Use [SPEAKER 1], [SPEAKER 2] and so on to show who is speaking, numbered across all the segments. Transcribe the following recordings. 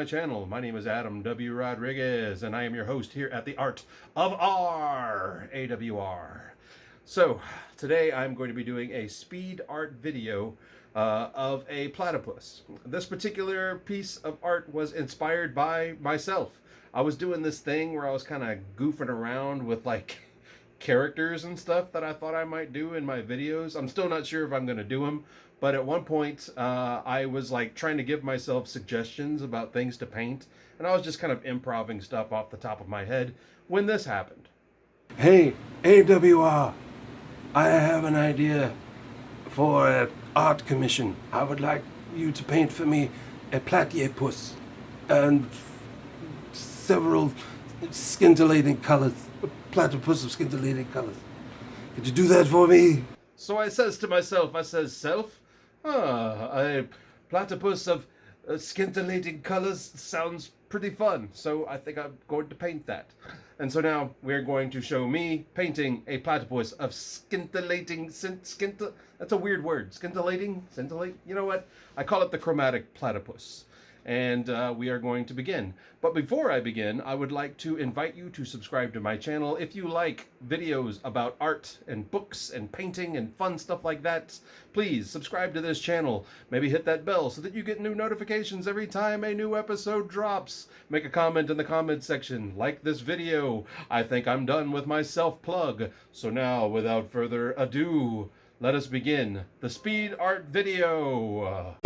[SPEAKER 1] my channel. My name is Adam W. Rodriguez, and I am your host here at the Art of R, AWR. So, today I'm going to be doing a speed art video of a platypus. This particular piece of art was inspired by myself. I was doing this thing where I was kind of goofing around with like characters and stuff that I thought I might do in my videos. I'm still not sure if I'm going to do them, but at one point I was like trying to give myself suggestions about things to paint, and I was just kind of improvising stuff off the top of my head when this happened.
[SPEAKER 2] Hey, AWR, I have an idea for an art commission. I would like you to paint for me a platypus and several scintillating colors. A platypus of scintillating colors. Could you do that for me?
[SPEAKER 1] So I says to myself, a platypus of scintillating colors sounds pretty fun. So I think I'm going to paint that. And so now we're going to show me painting a platypus of scintillating, that's a weird word. Scintillate? You know what? I call it the chromatic platypus. And we are going to begin. But before I begin, I would like to invite you to subscribe to my channel. If you like videos about art and books and painting and fun stuff like that, please subscribe to this channel. Maybe hit that bell so that you get new notifications every time a new episode drops. Make a comment in the comment section. Like this video. I think I'm done with my self-plug. So now, without further ado, let us begin the speed art video.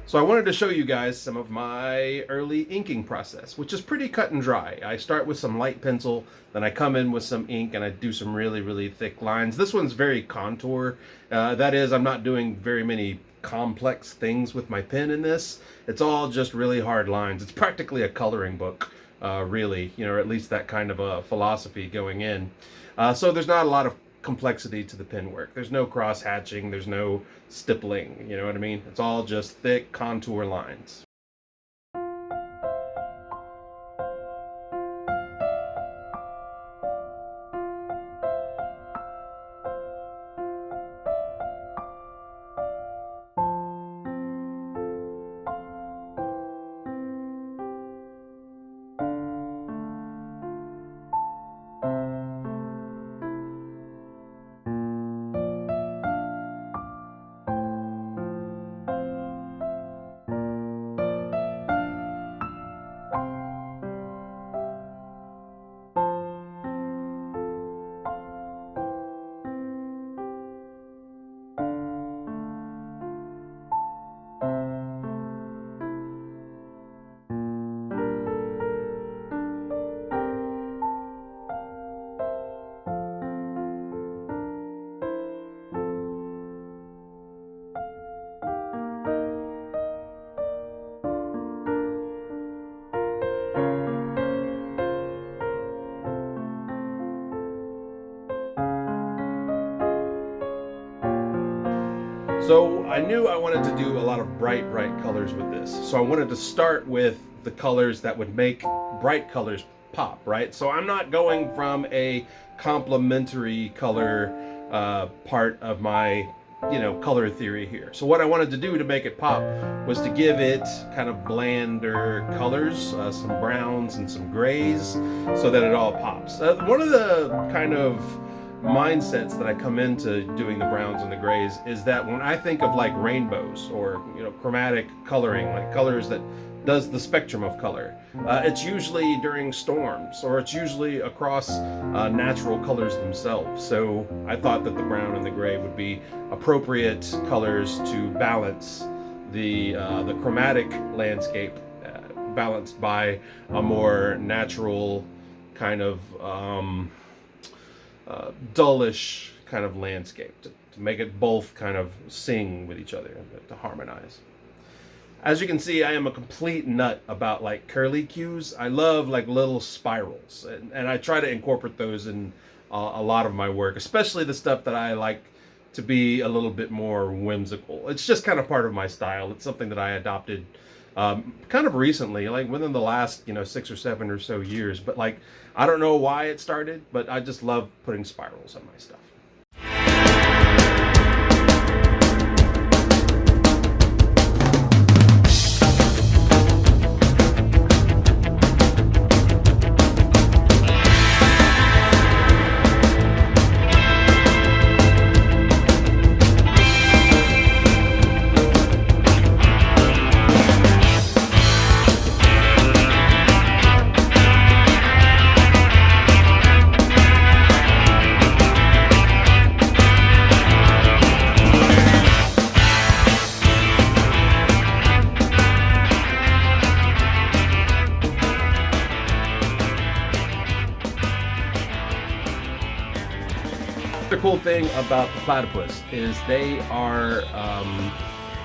[SPEAKER 1] So I wanted to show you guys some of my early inking process, which is pretty cut and dry. I start with some light pencil, then I come in with some ink and I do some really thick lines. This one's very contour. That is, I'm not doing very many complex things with my pen in this. It's all just really hard lines. It's practically a coloring book, really, or at least that kind of a philosophy going in. So there's not a lot of complexity to the pen work. There's no cross hatching, there's no stippling, you know what I mean? It's all just thick contour lines. So I knew I wanted to do a lot of bright colors with this. So I wanted to start with the colors that would make bright colors pop, right? So I'm not going from a complementary color part of my, color theory here. So what I wanted to do to make it pop was to give it kind of blander colors, some browns and some grays, so that it all pops. One of the kind of mindsets that I come into doing the browns and the grays is that when I think of like rainbows or chromatic coloring, like colors that does the spectrum of color, it's usually during storms, or it's usually across natural colors themselves. So I thought that the brown and the gray would be appropriate colors to balance the chromatic landscape, balanced by a more natural kind of dullish kind of landscape to make it both kind of sing with each other, to harmonize. As you can see, I am a complete nut about like curly cues. I love like little spirals, and I try to incorporate those in a lot of my work, especially the stuff that I like to be a little bit more whimsical. It's just kind of part of my style. It's something that I adopted kind of recently, like within the last 6 or 7 or so years. But like, I don't know why it started, but I just love putting spirals on my stuff. The cool thing about the platypus is they are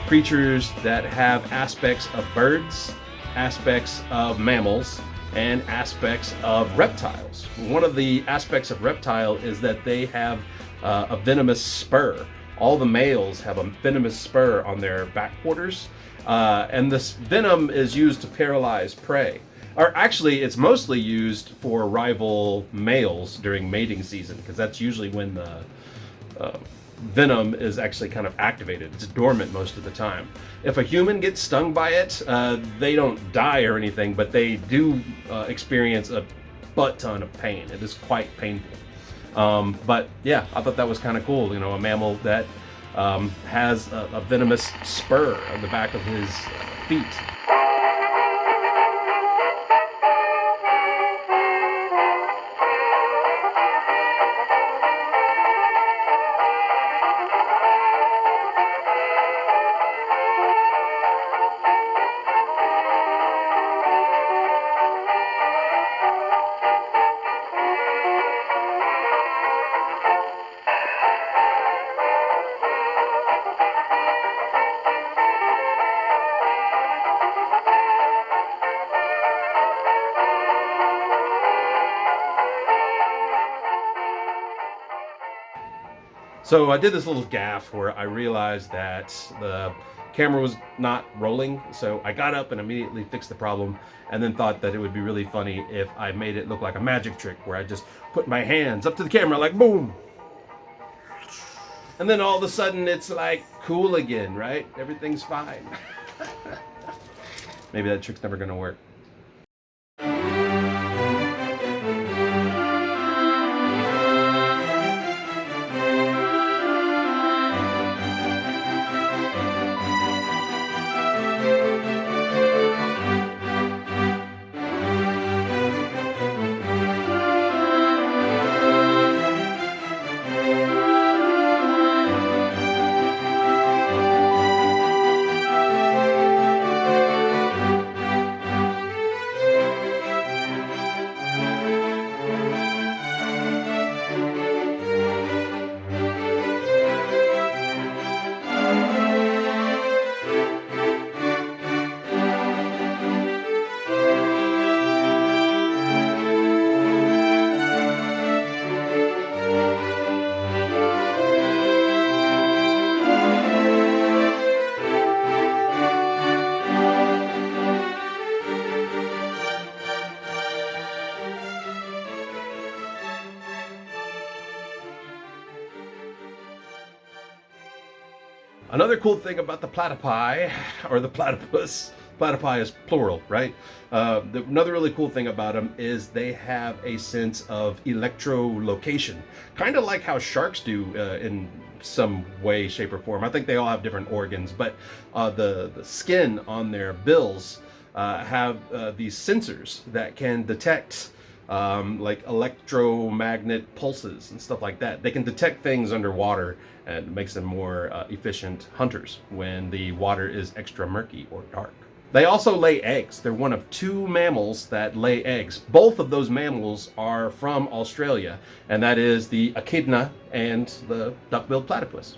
[SPEAKER 1] creatures that have aspects of birds, aspects of mammals, and aspects of reptiles. One of the aspects of reptile is that they have a venomous spur. All the males have a venomous spur on their back quarters, and this venom is used to paralyze prey. Or actually, it's mostly used for rival males during mating season, because that's usually when the venom is actually kind of activated. It's dormant most of the time. If a human gets stung by it, they don't die or anything, but they do experience a butt ton of pain. It is quite painful. But yeah, I thought that was kind of cool. A mammal that has a venomous spur on the back of his feet. So I did this little gaffe where I realized that the camera was not rolling, so I got up and immediately fixed the problem, and then thought that it would be really funny if I made it look like a magic trick where I just put my hands up to the camera like boom, and then all of a sudden it's like cool again, right? Everything's fine. Maybe that trick's never gonna work. Another cool thing about the platypi, or the platypus, platypi is plural, right? Another really cool thing about them is they have a sense of electrolocation, kind of like how sharks do in some way, shape, or form. I think they all have different organs, but the skin on their bills have these sensors that can detect like electromagnet pulses and stuff like that. They can detect things underwater, and it makes them more efficient hunters when the water is extra murky or dark. They also lay eggs. They're one of two mammals that lay eggs. Both of those mammals are from Australia, and that is the echidna and the duck-billed platypus.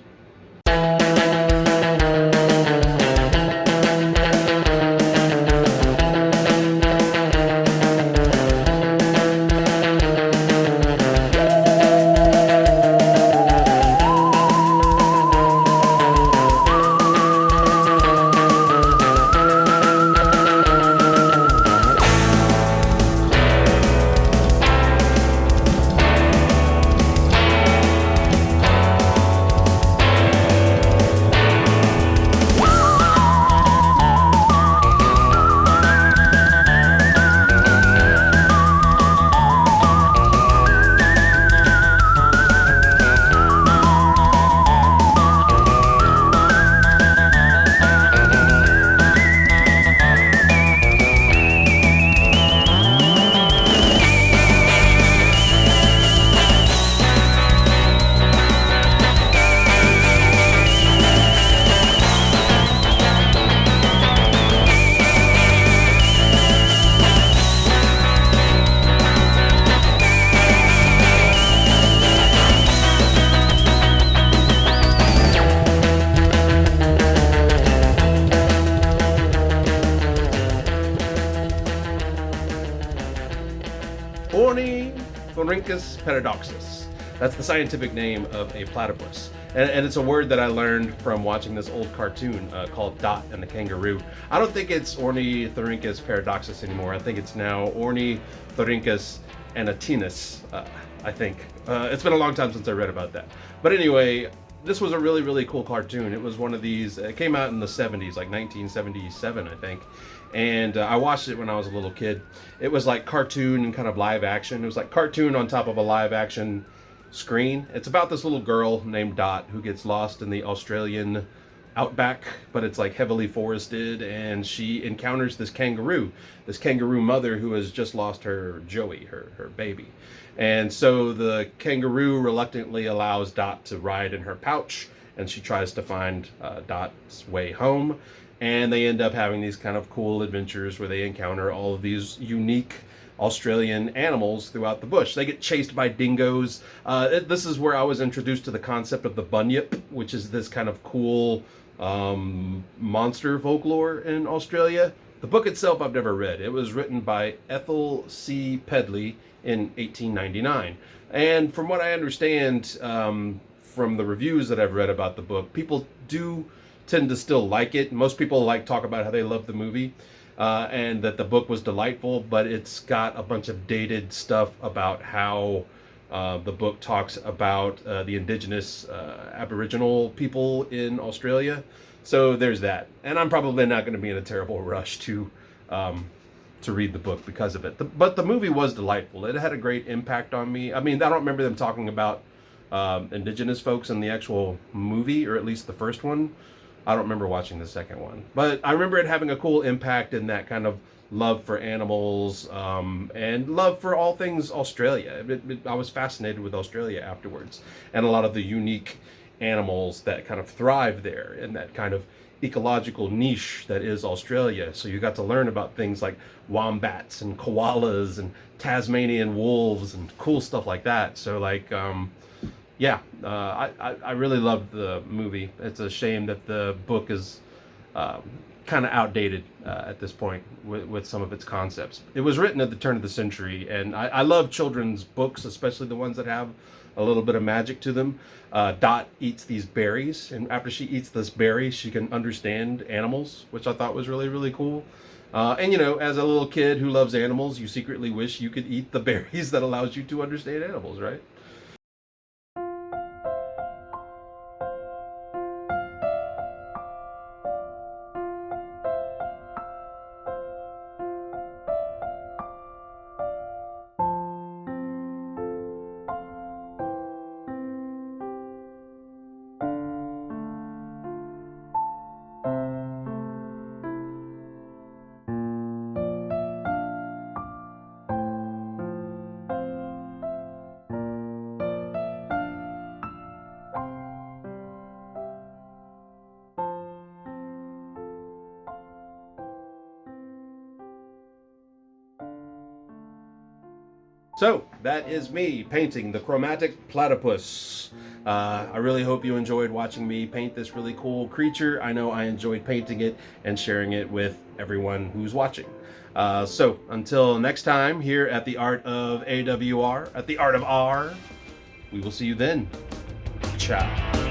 [SPEAKER 1] Ornithorhynchus paradoxus. That's the scientific name of a platypus. And it's a word that I learned from watching this old cartoon called Dot and the Kangaroo. I don't think it's Ornithorhynchus paradoxus anymore. I think it's now Ornithorhynchus anatinus, I think. It's been a long time since I read about that. But anyway, this was a really, really cool cartoon. It was one of these, it came out in the 70s, like 1977, I think. And I watched it when I was a little kid. It was like cartoon and kind of live action. It was like cartoon on top of a live action screen. It's about this little girl named Dot who gets lost in the Australian outback, but it's like heavily forested, and she encounters this kangaroo mother who has just lost her Joey, her baby. And so the kangaroo reluctantly allows Dot to ride in her pouch, and she tries to find Dot's way home. And they end up having these kind of cool adventures where they encounter all of these unique Australian animals throughout the bush. They get chased by dingoes. This is where I was introduced to the concept of the bunyip, which is this kind of cool monster folklore in Australia. The book itself I've never read. It was written by Ethel C. Pedley in 1899. And from what I understand from the reviews that I've read about the book, people do tend to still like it. Most people talk about how they love the movie and that the book was delightful, but it's got a bunch of dated stuff about how the book talks about the indigenous Aboriginal people in Australia. So there's that. And I'm probably not going to be in a terrible rush to read the book because of it. But the movie was delightful. It had a great impact on me. I mean, I don't remember them talking about indigenous folks in the actual movie, or at least the first one. I don't remember watching the second one, but I remember it having a cool impact in that kind of love for animals and love for all things Australia. I was fascinated with Australia afterwards, and a lot of the unique animals that kind of thrive there in that kind of ecological niche that is Australia. So you got to learn about things like wombats and koalas and Tasmanian wolves and cool stuff like that. So I really loved the movie. It's a shame that the book is kind of outdated at this point with some of its concepts. It was written at the turn of the century, and I love children's books, especially the ones that have a little bit of magic to them. Dot eats these berries, and after she eats this berry, she can understand animals, which I thought was really, really cool. And as a little kid who loves animals, you secretly wish you could eat the berries that allows you to understand animals, right? So that is me painting the Chromatic Platypus. I really hope you enjoyed watching me paint this really cool creature. I know I enjoyed painting it and sharing it with everyone who's watching. So until next time here at the Art of AWR, at the Art of R, we will see you then. Ciao.